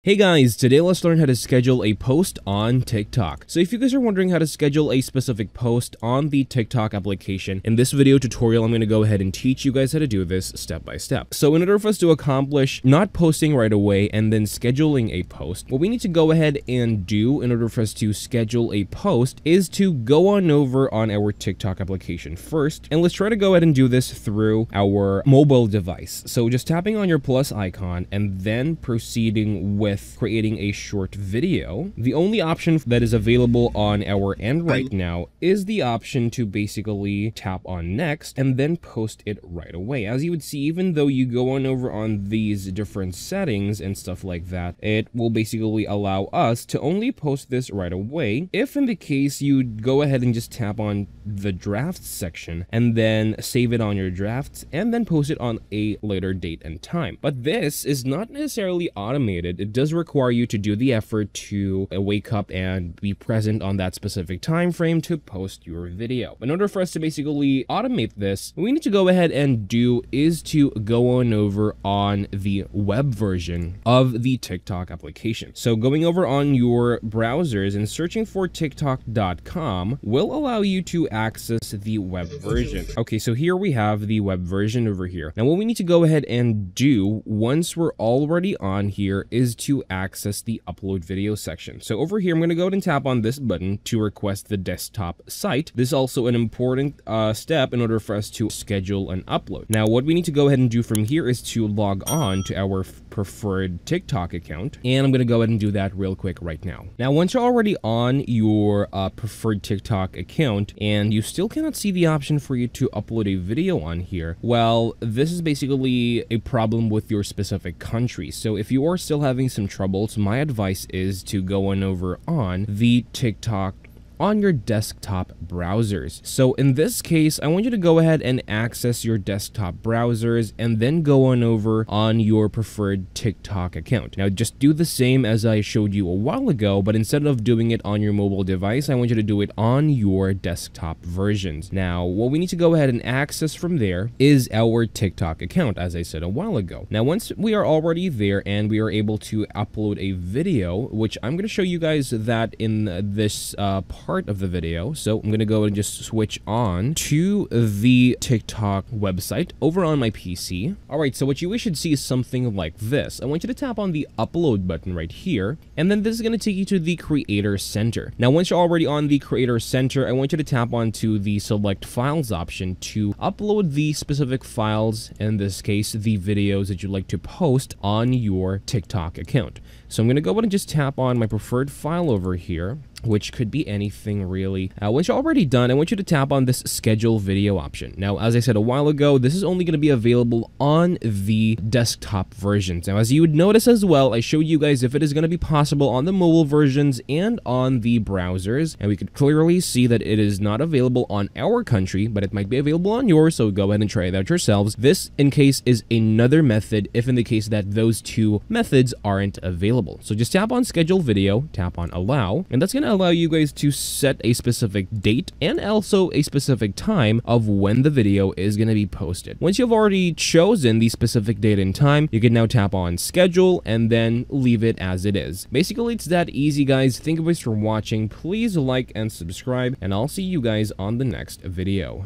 Hey guys, today let's learn how to schedule a post on TikTok. So if you guys are wondering how to schedule a specific post on the TikTok application, in this video tutorial, I'm going to go ahead and teach you guys how to do this step by step. So in order for us to accomplish not posting right away and then scheduling a post, what we need to go ahead and do in order for us to schedule a post is to go on over on our TikTok application first. And let's try to go ahead and do this through our mobile device. So just tapping on your plus icon and then proceeding with creating a short video. The only option that is available on our end right now is the option to basically tap on next and then post it right away. As you would see, even though you go on over on these different settings and stuff like that, it will basically allow us to only post this right away. If in the case you go ahead and just tap on the drafts section and then save it on your drafts and then post it on a later date and time. But this is not necessarily automated. It does require you to do the effort to wake up and be present on that specific time frame to post your video. In order for us to basically automate this, what we need to go ahead and do is to go on over on the web version of the TikTok application. So going over on your browsers and searching for tiktok.com will allow you to access the web version. Okay, so here we have the web version over here. Now what we need to go ahead and do once we're already on here is to access the upload video section. So over here, I'm going to go ahead and tap on this button to request the desktop site. This is also an important step in order for us to schedule an upload. Now, what we need to go ahead and do from here is to log on to our preferred TikTok account. And I'm going to go ahead and do that real quick right now. Now, once you're already on your preferred TikTok account and you still cannot see the option for you to upload a video on here, well, this is basically a problem with your specific country. So if you are still having some troubles, my advice is to go on over on the TikTok on your desktop browsers. So in this case, I want you to go ahead and access your desktop browsers and then go on over on your preferred TikTok account. Now just do the same as I showed you a while ago, but instead of doing it on your mobile device, I want you to do it on your desktop versions. Now, what we need to go ahead and access from there is our TikTok account, as I said a while ago. Now, once we are already there and we are able to upload a video, which I'm going to show you guys that in this part of the video. So I'm going to go and just switch on to the TikTok website over on my PC. All right, so what you should see is something like this. I want you to tap on the upload button right here, and then this is going to take you to the Creator Center. Now, once you're already on the Creator Center, I want you to tap onto the Select Files option to upload the specific files, in this case, the videos that you'd like to post on your TikTok account. So I'm going to go ahead and just tap on my preferred file over here, which could be anything really. Once you're already done, I want you to tap on this schedule video option. Now, as I said a while ago, this is only going to be available on the desktop versions. Now, as you would notice as well, I showed you guys if it is going to be possible on the mobile versions and on the browsers, and we could clearly see that it is not available on our country, but it might be available on yours, so go ahead and try it out yourselves. This, in case, is another method if in the case that those two methods aren't available. So just tap on schedule video, tap on allow, and that's going to allow you guys to set a specific date and also a specific time of when the video is going to be posted. Once you've already chosen the specific date and time, you can now tap on schedule and then leave it as it is. Basically, it's that easy, guys. Thank you guys for watching. Please like and subscribe, and I'll see you guys on the next video.